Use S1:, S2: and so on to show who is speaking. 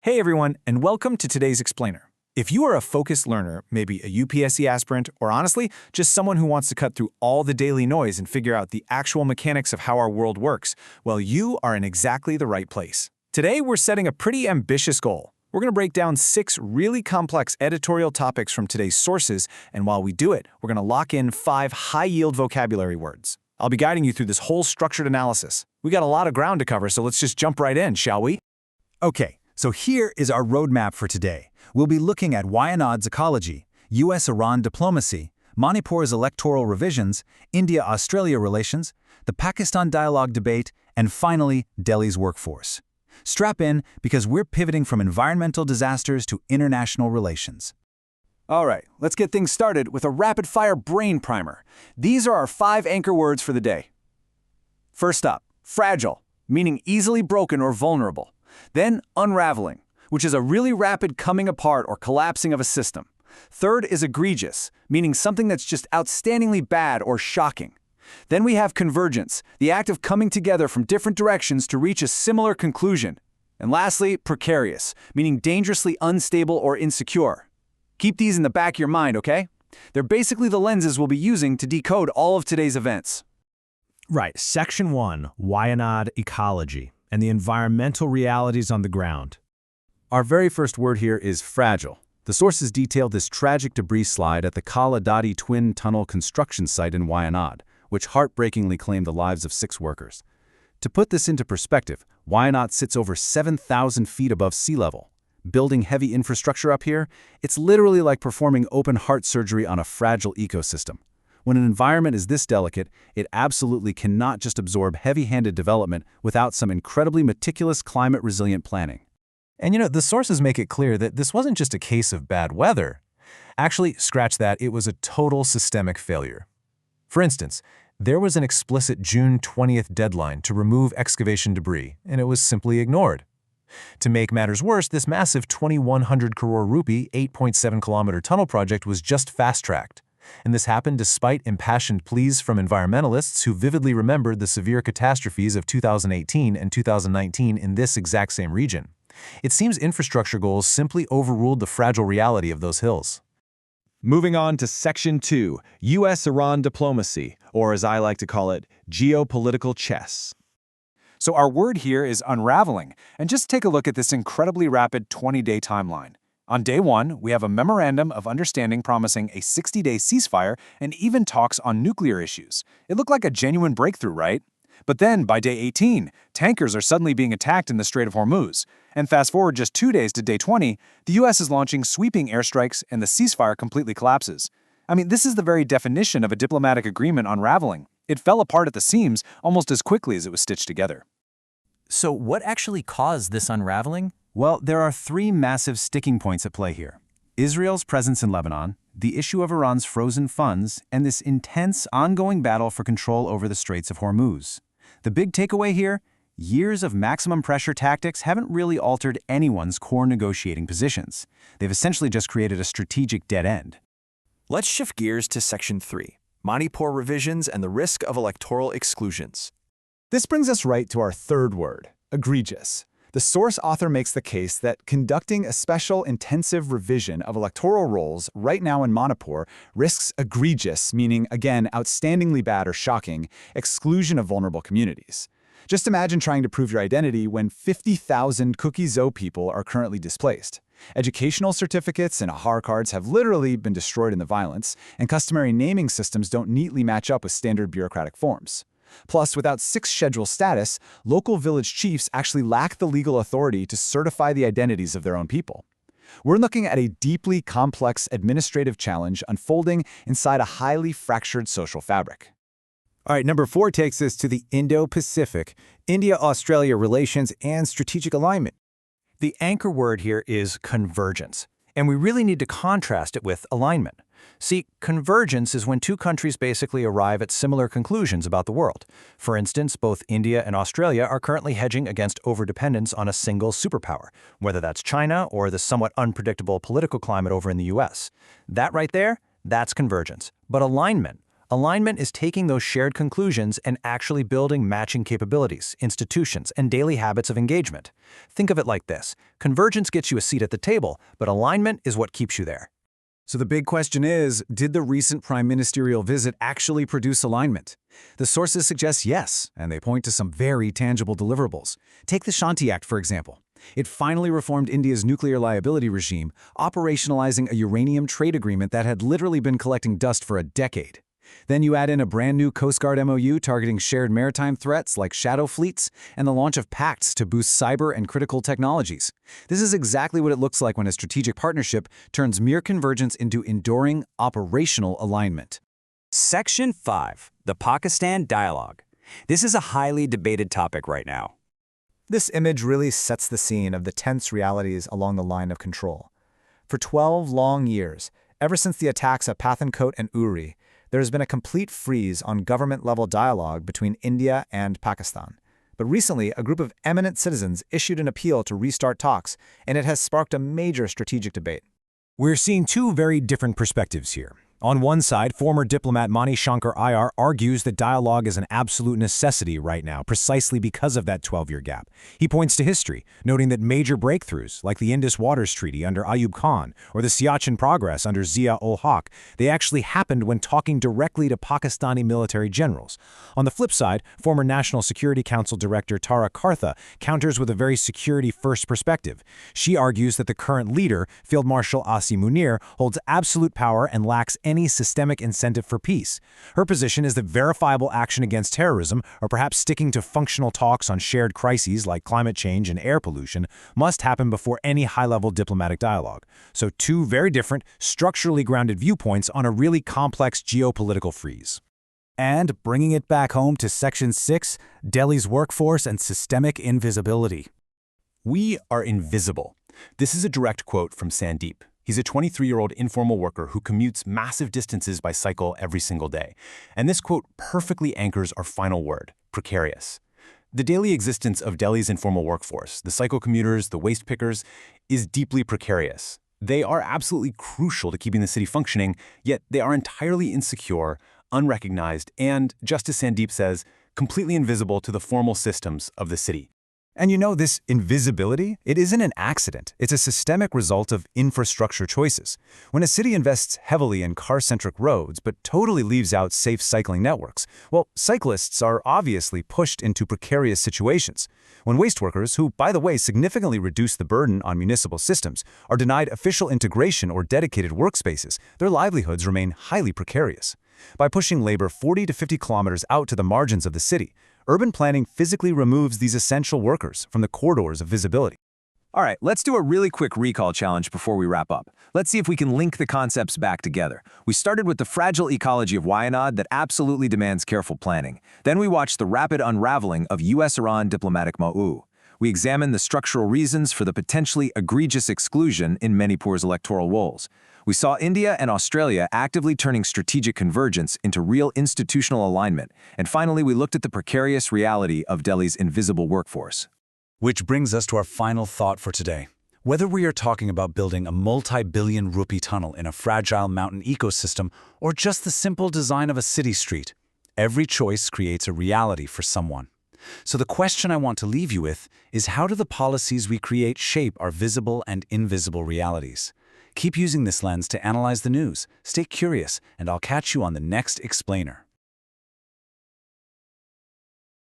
S1: Hey everyone, and welcome to today's explainer. If you are a focused learner, maybe a UPSC aspirant, or honestly, just someone who wants to cut through all the daily noise and figure out the actual mechanics of how our world works, well, you are in exactly the right place. Today, we're setting a pretty ambitious goal. We're going to break down 6 really complex editorial topics from today's sources, and while we do it, we're going to lock in 5 high-yield vocabulary words. I'll be guiding you through this whole structured analysis. We got a lot of ground to cover, so let's just jump right in, shall we?
S2: Okay, so here is our roadmap for today. We'll be looking at Wayanad's ecology, US-Iran diplomacy, Manipur's electoral revisions, India-Australia relations, the Pakistan dialogue debate, and finally, Delhi's workforce. Strap in, because we're pivoting from environmental disasters to international relations.
S1: All right, let's get things started with a rapid-fire brain primer. These are our 5 anchor words for the day. First up, fragile, meaning easily broken or vulnerable. Then, unraveling, which is a really rapid coming apart or collapsing of a system. Third is egregious, meaning something that's just outstandingly bad or shocking. Then we have convergence, the act of coming together from different directions to reach a similar conclusion. And lastly, precarious, meaning dangerously unstable or insecure. Keep these in the back of your mind, okay? They're basically the lenses we'll be using to decode all of today's events.
S3: Right, Section 1, Wayanad ecology, and the environmental realities on the ground.
S4: Our very first word here is fragile. The sources detail this tragic debris slide at the Kala Dadi Twin Tunnel construction site in Wayanad, which heartbreakingly claimed the lives of 6 workers. To put this into perspective, Wayanad sits over 7,000 feet above sea level. Building heavy infrastructure up here, it's literally like performing open-heart surgery on a fragile ecosystem. When an environment is this delicate, it absolutely cannot just absorb heavy-handed development without some incredibly meticulous climate-resilient planning.
S5: And the sources make it clear that this wasn't just a case of bad weather. Actually, scratch that, it was a total systemic failure. For instance, there was an explicit June 20th deadline to remove excavation debris, and it was simply ignored. To make matters worse, this massive 2,100 crore rupee, 8.7-kilometer tunnel project was just fast-tracked. And this happened despite impassioned pleas from environmentalists who vividly remembered the severe catastrophes of 2018 and 2019 in this exact same region. It seems infrastructure goals simply overruled the fragile reality of those hills.
S6: Moving on to Section 2, US-Iran diplomacy, or as I like to call it, geopolitical chess.
S1: So our word here is unraveling, and just take a look at this incredibly rapid 20-day timeline. On day 1, we have a memorandum of understanding promising a 60-day ceasefire and even talks on nuclear issues. It looked like a genuine breakthrough, right? But then, by day 18, tankers are suddenly being attacked in the Strait of Hormuz. And fast forward just 2 days to day 20, the US is launching sweeping airstrikes and the ceasefire completely collapses. I mean, this is the very definition of a diplomatic agreement unraveling. It fell apart at the seams almost as quickly as it was stitched together.
S2: So what actually caused this unraveling? Well, there are 3 massive sticking points at play here. Israel's presence in Lebanon, the issue of Iran's frozen funds, and this intense, ongoing battle for control over the Straits of Hormuz. The big takeaway here? Years of maximum pressure tactics haven't really altered anyone's core negotiating positions. They've essentially just created a strategic dead end.
S7: Let's shift gears to Section 3, Manipur revisions and the risk of electoral exclusions.
S8: This brings us right to our third word, egregious. The source author makes the case that conducting a special intensive revision of electoral rolls right now in Manipur risks egregious, meaning, again, outstandingly bad or shocking, exclusion of vulnerable communities. Just imagine trying to prove your identity when 50,000 Kuki-Zo people are currently displaced. Educational certificates and Ahar cards have literally been destroyed in the violence, and customary naming systems don't neatly match up with standard bureaucratic forms. Plus, without 6th schedule status, local village chiefs actually lack the legal authority to certify the identities of their own people. We're looking at a deeply complex administrative challenge unfolding inside a highly fractured social fabric.
S5: All right, number 4 takes us to the Indo-Pacific, India-Australia relations and strategic alignment. The anchor word here is convergence, and we really need to contrast it with alignment. See, convergence is when 2 countries basically arrive at similar conclusions about the world. For instance, both India and Australia are currently hedging against overdependence on a single superpower, whether that's China or the somewhat unpredictable political climate over in the US. That right there, that's convergence. But alignment, Alignment is taking those shared conclusions and actually building matching capabilities, institutions, and daily habits of engagement. Think of it like this. Convergence gets you a seat at the table, but alignment is what keeps you there.
S1: So the big question is, did the recent prime ministerial visit actually produce alignment? The sources suggest yes, and they point to some very tangible deliverables. Take the Shanti Act, for example. It finally reformed India's nuclear liability regime, operationalizing a uranium trade agreement that had literally been collecting dust for a decade. Then you add in a brand new Coast Guard MOU targeting shared maritime threats like shadow fleets and the launch of pacts to boost cyber and critical technologies. This is exactly what it looks like when a strategic partnership turns mere convergence into enduring operational alignment.
S9: Section 5, the Pakistan Dialogue. This is a highly debated topic right now.
S8: This image really sets the scene of the tense realities along the line of control. For 12 long years, ever since the attacks at Pathankot and Uri, there has been a complete freeze on government-level dialogue between India and Pakistan. But recently, a group of eminent citizens issued an appeal to restart talks, and it has sparked a major strategic debate.
S3: We're seeing two very different perspectives here. On one side, former diplomat Mani Shankar Iyer argues that dialogue is an absolute necessity right now, precisely because of that 12-year gap. He points to history, noting that major breakthroughs, like the Indus Waters Treaty under Ayub Khan or the Siachen Progress under Zia-ul-Haq, they actually happened when talking directly to Pakistani military generals. On the flip side, former National Security Council Director Tara Kartha counters with a very security-first perspective. She argues that the current leader, Field Marshal Asim Munir, holds absolute power and lacks any systemic incentive for peace. Her position is that verifiable action against terrorism, or perhaps sticking to functional talks on shared crises like climate change and air pollution, must happen before any high-level diplomatic dialogue. So two very different, structurally grounded viewpoints on a really complex geopolitical freeze.
S1: And bringing it back home to Section 6, Delhi's workforce and systemic invisibility.
S2: We are invisible. This is a direct quote from Sandeep. He's a 23-year-old informal worker who commutes massive distances by cycle every single day. And this quote perfectly anchors our final word, precarious. The daily existence of Delhi's informal workforce, the cycle commuters, the waste pickers, is deeply precarious. They are absolutely crucial to keeping the city functioning, yet they are entirely insecure, unrecognized, and, just as Sandeep says, completely invisible to the formal systems of the city.
S1: And you know, this invisibility, it isn't an accident. It's a systemic result of infrastructure choices. When a city invests heavily in car-centric roads but totally leaves out safe cycling networks, well, cyclists are obviously pushed into precarious situations. When waste workers, who, by the way, significantly reduce the burden on municipal systems, are denied official integration or dedicated workspaces, their livelihoods remain highly precarious. By pushing labor 40 to 50 kilometers out to the margins of the city, urban planning physically removes these essential workers from the corridors of visibility.
S7: All right, let's do a really quick recall challenge before we wrap up. Let's see if we can link the concepts back together. We started with the fragile ecology of Wayanad that absolutely demands careful planning. Then we watched the rapid unraveling of US-Iran diplomatic MOU. We examined the structural reasons for the potentially egregious exclusion in Manipur's electoral rolls. We saw India and Australia actively turning strategic convergence into real institutional alignment. And finally, we looked at the precarious reality of Delhi's invisible workforce.
S4: Which brings us to our final thought for today. Whether we are talking about building a multi-billion rupee tunnel in a fragile mountain ecosystem or just the simple design of a city street, every choice creates a reality for someone. So the question I want to leave you with is, how do the policies we create shape our visible and invisible realities? Keep using this lens to analyze the news, stay curious, and I'll catch you on the next Explainer.